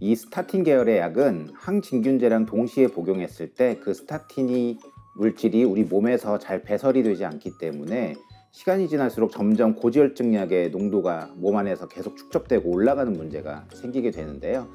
이 스타틴 계열의 약은 항진균제랑 동시에 복용했을 때 그 스타틴이 물질이 우리 몸에서 잘 배설이 되지 않기 때문에 시간이 지날수록 점점 고지혈증 약의 농도가 몸 안에서 계속 축적되고 올라가는 문제가 생기게 되는데요.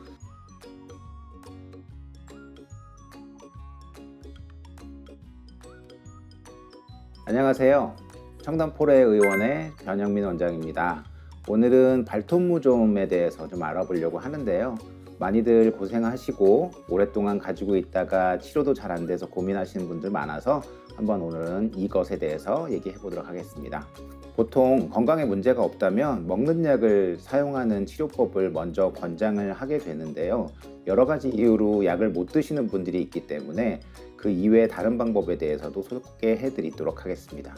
안녕하세요. 청담포레 의원의 변영민 원장입니다. 오늘은 발톱무좀에 대해서 좀 알아보려고 하는데요. 많이들 고생하시고 오랫동안 가지고 있다가 치료도 잘 안 돼서 고민하시는 분들 많아서 한번 오늘은 이것에 대해서 얘기해 보도록 하겠습니다. 보통 건강에 문제가 없다면 먹는 약을 사용하는 치료법을 먼저 권장을 하게 되는데요. 여러 가지 이유로 약을 못 드시는 분들이 있기 때문에 그 이외의 다른 방법에 대해서도 소개해 드리도록 하겠습니다.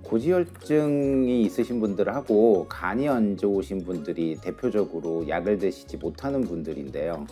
고지혈증이 있으신 분들하고 간이 안 좋으신 분들이 대표적으로 약을 드시지 못하는 분들인데요.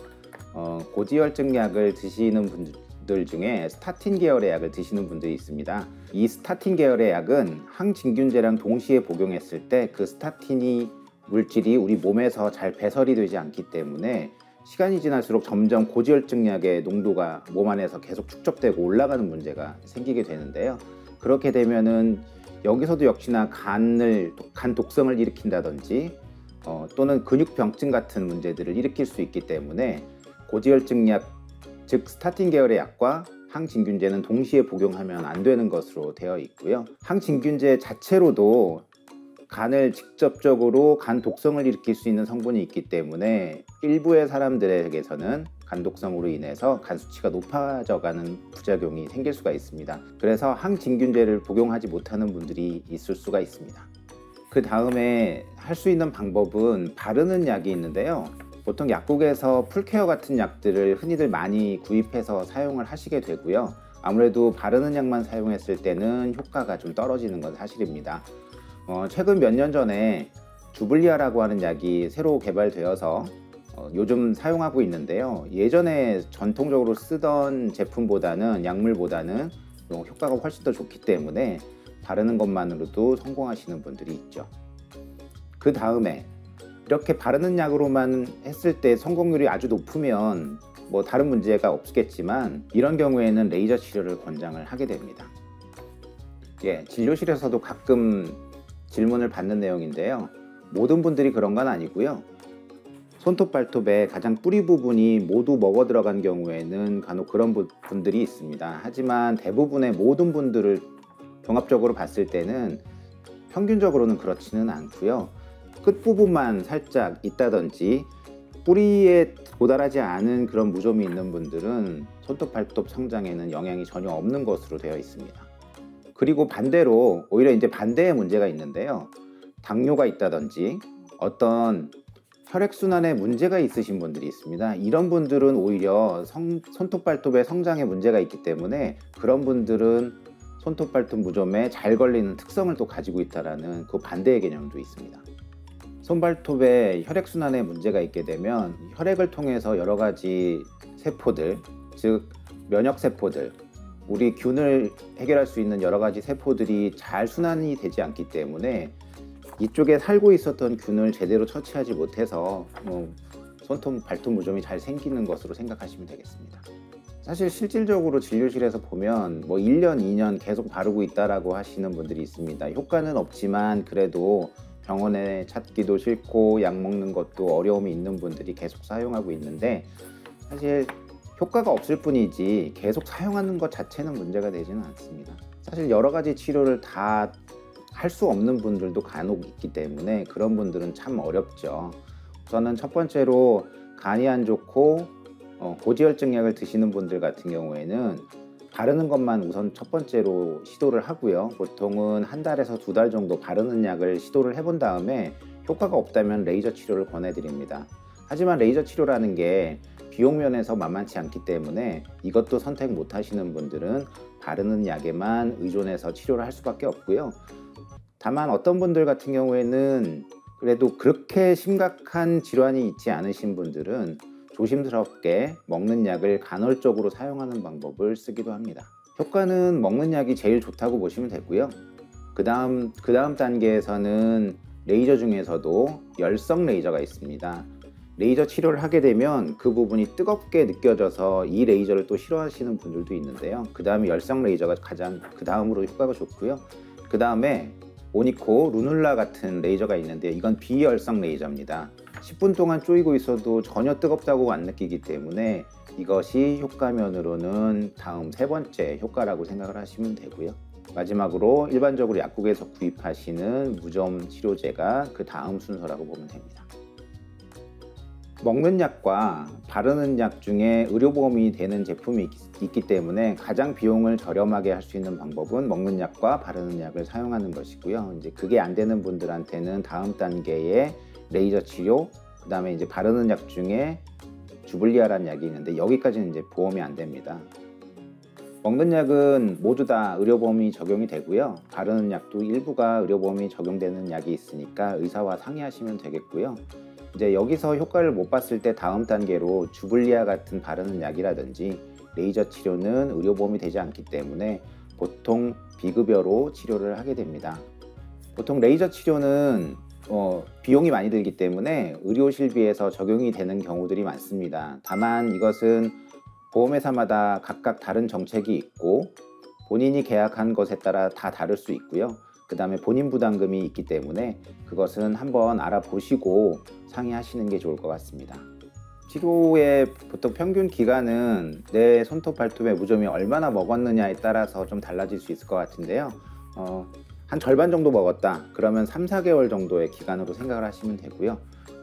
고지혈증 약을 드시는 분들 중에 스타틴 계열의 약을 드시는 분들이 있습니다. 이 스타틴 계열의 약은 항진균제랑 동시에 복용했을 때 그 스타틴이 물질이 우리 몸에서 잘 배설이 되지 않기 때문에 시간이 지날수록 점점 고지혈증 약의 농도가 몸 안에서 계속 축적되고 올라가는 문제가 생기게 되는데요. 그렇게 되면은 여기서도 역시나 간 독성을 일으킨다든지 또는 근육병증 같은 문제들을 일으킬 수 있기 때문에 고지혈증 약, 즉 스타틴 계열의 약과 항진균제는 동시에 복용하면 안 되는 것으로 되어 있고요. 항진균제 자체로도 간을 직접적으로 간 독성을 일으킬 수 있는 성분이 있기 때문에 일부의 사람들에게서는 간 독성으로 인해서 간 수치가 높아져가는 부작용이 생길 수가 있습니다. 그래서 항진균제를 복용하지 못하는 분들이 있을 수가 있습니다. 그 다음에 할 수 있는 방법은 바르는 약이 있는데요. 보통 약국에서 풀케어 같은 약들을 흔히들 많이 구입해서 사용을 하시게 되고요. 아무래도 바르는 약만 사용했을 때는 효과가 좀 떨어지는 건 사실입니다. 최근 몇 년 전에 주블리아라고 하는 약이 새로 개발되어서 요즘 사용하고 있는데요. 예전에 전통적으로 쓰던 제품보다는 약물보다는 효과가 훨씬 더 좋기 때문에 바르는 것만으로도 성공하시는 분들이 있죠. 그 다음에 이렇게 바르는 약으로만 했을 때 성공률이 아주 높으면 뭐 다른 문제가 없겠지만 이런 경우에는 레이저 치료를 권장을 하게 됩니다. 진료실에서도 가끔 질문을 받는 내용인데요. 모든 분들이 그런 건 아니고요. 손톱 발톱의 가장 뿌리 부분이 모두 먹어 들어간 경우에는 간혹 그런 분들이 있습니다. 하지만 대부분의 모든 분들을 종합적으로 봤을 때는 평균적으로는 그렇지는 않고요. 끝부분만 살짝 있다든지 뿌리에 도달하지 않은 그런 무좀이 있는 분들은 손톱 발톱 성장에는 영향이 전혀 없는 것으로 되어 있습니다. 그리고 반대로 오히려 이제 반대의 문제가 있는데요. 당뇨가 있다든지 어떤 혈액순환에 문제가 있으신 분들이 있습니다. 이런 분들은 오히려 손톱 발톱에 성장에 문제가 있기 때문에 그런 분들은 손톱 발톱 무좀에 잘 걸리는 특성을 또 가지고 있다는 그 반대의 개념도 있습니다. 손발톱에 혈액순환에 문제가 있게 되면 혈액을 통해서 여러 가지 세포들, 즉 면역세포들, 우리 균을 해결할 수 있는 여러 가지 세포들이 잘 순환이 되지 않기 때문에 이쪽에 살고 있었던 균을 제대로 처치하지 못해서 손톱, 발톱 무좀이 잘 생기는 것으로 생각하시면 되겠습니다. 사실 실질적으로 진료실에서 보면 1년, 2년 계속 바르고 있다라고 하시는 분들이 있습니다. 효과는 없지만 그래도 병원에 찾기도 싫고 약 먹는 것도 어려움이 있는 분들이 계속 사용하고 있는데 사실 효과가 없을 뿐이지 계속 사용하는 것 자체는 문제가 되지는 않습니다. 사실 여러 가지 치료를 다 할 수 없는 분들도 간혹 있기 때문에 그런 분들은 참 어렵죠. 우선은 첫 번째로 간이 안 좋고 고지혈증 약을 드시는 분들 같은 경우에는 바르는 것만 우선 첫 번째로 시도를 하고요. 보통은 한 달에서 2달 정도 바르는 약을 시도를 해본 다음에 효과가 없다면 레이저 치료를 권해드립니다. 하지만 레이저 치료라는 게 비용 면에서 만만치 않기 때문에 이것도 선택 못 하시는 분들은 바르는 약에만 의존해서 치료를 할 수밖에 없고요. 다만 어떤 분들 같은 경우에는 그래도 그렇게 심각한 질환이 있지 않으신 분들은 조심스럽게 먹는 약을 간헐적으로 사용하는 방법을 쓰기도 합니다. 효과는 먹는 약이 제일 좋다고 보시면 되고요. 그 다음 단계에서는 레이저 중에서도 열성 레이저가 있습니다. 레이저 치료를 하게 되면 그 부분이 뜨겁게 느껴져서 이 레이저를 또 싫어하시는 분들도 있는데요. 그 다음에 열성 레이저가 가장 그 다음으로 효과가 좋고요. 그 다음에 오니코 루눌라 같은 레이저가 있는데 이건 비열성 레이저입니다. 10분 동안 쪼이고 있어도 전혀 뜨겁다고 안 느끼기 때문에 이것이 효과면으로는 다음 세 번째 효과라고 생각을 하시면 되고요. 마지막으로 일반적으로 약국에서 구입하시는 무좀 치료제가 그 다음 순서라고 보면 됩니다. 먹는 약과 바르는 약 중에 의료보험이 되는 제품이 있기 때문에 가장 비용을 저렴하게 할 수 있는 방법은 먹는 약과 바르는 약을 사용하는 것이고요. 이제 그게 안 되는 분들한테는 다음 단계의 레이저 치료, 그 다음에 이제 바르는 약 중에 주블리아라는 약이 있는데 여기까지는 이제 보험이 안 됩니다. 먹는 약은 모두 다 의료보험이 적용이 되고요. 바르는 약도 일부가 의료보험이 적용되는 약이 있으니까 의사와 상의하시면 되겠고요. 이제 여기서 효과를 못 봤을 때 다음 단계로 주블리아 같은 바르는 약이라든지 레이저 치료는 의료보험이 되지 않기 때문에 보통 비급여로 치료를 하게 됩니다. 보통 레이저 치료는 비용이 많이 들기 때문에 의료실비에서 적용이 되는 경우들이 많습니다. 다만 이것은 보험회사마다 각각 다른 정책이 있고 본인이 계약한 것에 따라 다 다를 수 있고요. 그 다음에 본인 부담금이 있기 때문에 그것은 한번 알아보시고 상의하시는 게 좋을 것 같습니다. 치료의 보통 평균 기간은 내 손톱 발톱의 무좀이 얼마나 먹었느냐에 따라서 좀 달라질 수 있을 것 같은데요. 한 절반 정도 먹었다 그러면 3-4개월 정도의 기간으로 생각을 하시면 되고요.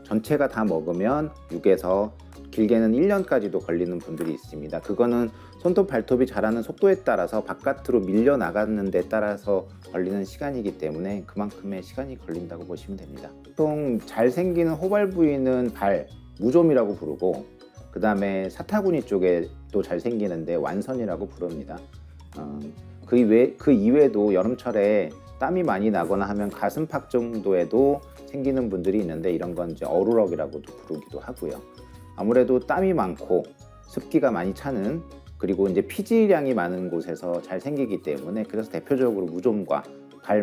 전체가 다 먹으면 6에서 길게는 1년까지도 걸리는 분들이 있습니다. 그거는 손톱 발톱이 자라는 속도에 따라서 바깥으로 밀려 나가는 데 따라서 걸리는 시간이기 때문에 그만큼의 시간이 걸린다고 보시면 됩니다. 보통 잘생기는 호발 부위는 무좀이라고 부르고 그 다음에 사타구니 쪽에 또 잘생기는데 완선이라고 부릅니다. 그 이외에도 여름철에 땀이 많이 나거나 하면 가슴팍 정도에도 생기는 분들이 있는데 이런 건 이제 어루럭이라고도 부르기도 하고요. 아무래도 땀이 많고 습기가 많이 차는 그리고 이제 피지량이 많은 곳에서 잘 생기기 때문에 그래서 대표적으로 무좀과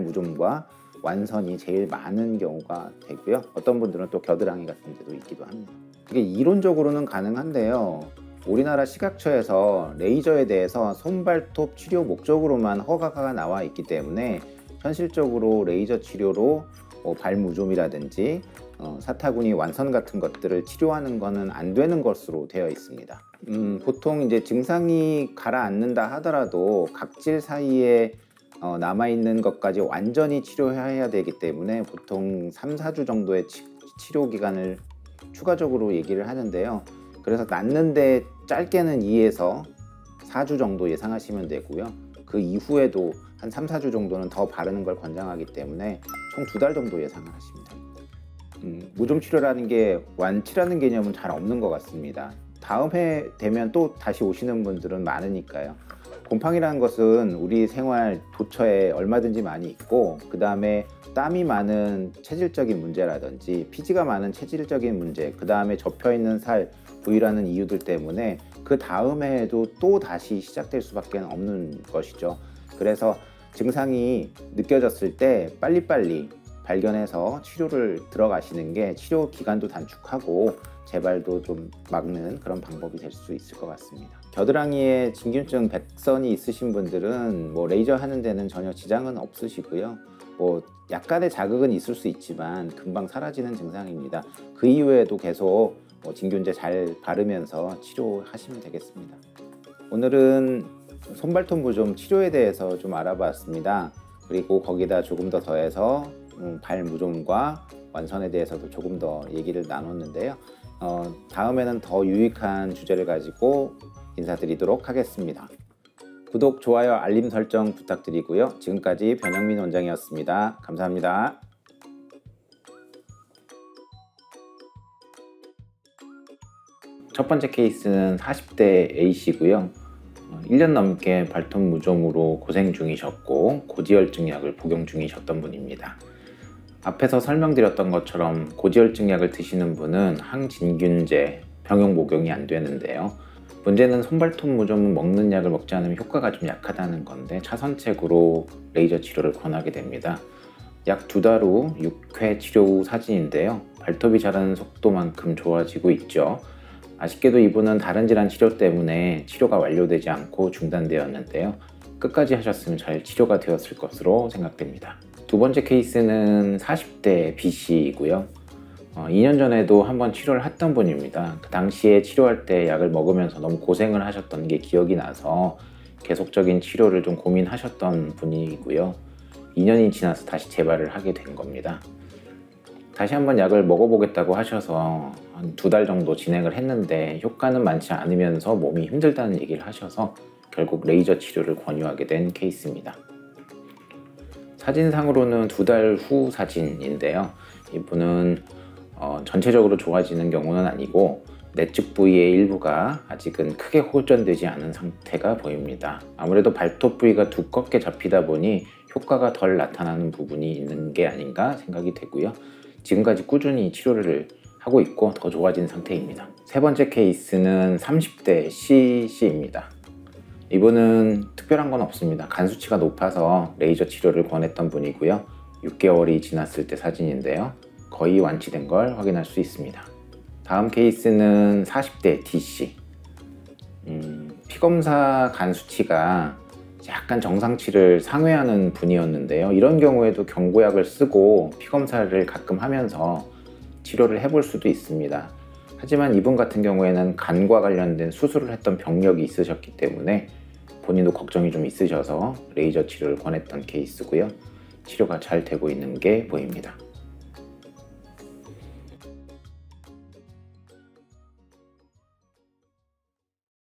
무좀과 완선이 제일 많은 경우가 되고요. 어떤 분들은 또 겨드랑이 같은 데도 있기도 합니다. 이게 이론적으로는 가능한데요. 우리나라 식약처에서 레이저에 대해서 손발톱 치료 목적으로만 허가가 나와 있기 때문에 현실적으로 레이저 치료로 발무좀이라든지 사타구니 완선 같은 것들을 치료하는 것은 안 되는 것으로 되어 있습니다. 보통 이제 증상이 가라앉는다 하더라도 각질 사이에 남아있는 것까지 완전히 치료해야 되기 때문에 보통 3-4주 정도의 치료 기간을 추가적으로 얘기를 하는데요. 그래서 낫는데 짧게는 2에서 4주 정도 예상하시면 되고요. 그 이후에도 한 3-4주 정도는 더 바르는 걸 권장하기 때문에 총 2달 정도 예상을 하시면 됩니다. 무좀 치료라는 게 완치라는 개념은 잘 없는 것 같습니다. 다음 해 되면 또 다시 오시는 분들은 많으니까요. 곰팡이라는 것은 우리 생활 도처에 얼마든지 많이 있고 그 다음에 땀이 많은 체질적인 문제라든지 피지가 많은 체질적인 문제, 그 다음에 접혀있는 살 부위라는 이유들 때문에 그 다음 해에도 또 다시 시작될 수밖에 없는 것이죠. 그래서 증상이 느껴졌을 때 빨리빨리 발견해서 치료를 들어가시는 게 치료 기간도 단축하고 재발도 좀 막는 그런 방법이 될 수 있을 것 같습니다. 겨드랑이에 진균증 백선이 있으신 분들은 레이저 하는 데는 전혀 지장은 없으시고요. 약간의 자극은 있을 수 있지만 금방 사라지는 증상입니다. 그 이후에도 계속 진균제 잘 바르면서 치료하시면 되겠습니다. 오늘은 손발톱 무좀 치료에 대해서 좀 알아봤습니다. 그리고 거기다 조금 더 더해서 발무좀과 완선에 대해서도 조금 더 얘기를 나눴는데요. 다음에는 더 유익한 주제를 가지고 인사드리도록 하겠습니다. 구독, 좋아요, 알림 설정 부탁드리고요. 지금까지 변영민 원장이었습니다. 감사합니다. 첫 번째 케이스는 40대 A씨고요. 1년 넘게 발톱 무좀으로 고생 중이셨고 고지혈증 약을 복용 중이셨던 분입니다. 앞에서 설명드렸던 것처럼 고지혈증 약을 드시는 분은 항진균제 병용 복용이 안 되는데요. 문제는 손발톱 무좀은 먹는 약을 먹지 않으면 효과가 좀 약하다는 건데 차선책으로 레이저 치료를 권하게 됩니다. 약 2달 후 6회 치료 후 사진인데요. 발톱이 자라는 속도만큼 좋아지고 있죠. 아쉽게도 이분은 다른 질환 치료 때문에 치료가 완료되지 않고 중단되었는데요. 끝까지 하셨으면 잘 치료가 되었을 것으로 생각됩니다. 두 번째 케이스는 40대 B씨이고요. 2년 전에도 한번 치료를 했던 분입니다. 그 당시에 치료할 때 약을 먹으면서 너무 고생을 하셨던 게 기억이 나서 계속적인 치료를 좀 고민하셨던 분이고요. 2년이 지나서 다시 재발을 하게 된 겁니다. 다시 한번 약을 먹어보겠다고 하셔서 한 2달 정도 진행을 했는데 효과는 많지 않으면서 몸이 힘들다는 얘기를 하셔서 결국 레이저 치료를 권유하게 된 케이스입니다. 사진상으로는 2달 후 사진인데요. 이분은 전체적으로 좋아지는 경우는 아니고 내측 부위의 일부가 아직은 크게 호전되지 않은 상태가 보입니다. 아무래도 발톱 부위가 두껍게 잡히다 보니 효과가 덜 나타나는 부분이 있는 게 아닌가 생각이 되고요. 지금까지 꾸준히 치료를 하고 있고 더 좋아진 상태입니다. 세 번째 케이스는 30대 C씨입니다. 이분은 특별한 건 없습니다. 간 수치가 높아서 레이저 치료를 권했던 분이고요. 6개월이 지났을 때 사진인데요. 거의 완치된 걸 확인할 수 있습니다. 다음 케이스는 40대 D씨. 피검사 간 수치가 약간 정상치를 상회하는 분이었는데요. 이런 경우에도 경구약을 쓰고 피검사를 가끔 하면서 치료를 해볼 수도 있습니다. 하지만 이분 같은 경우에는 간과 관련된 수술을 했던 병력이 있으셨기 때문에 본인도 걱정이 좀 있으셔서 레이저 치료를 권했던 케이스고요. 치료가 잘 되고 있는 게 보입니다.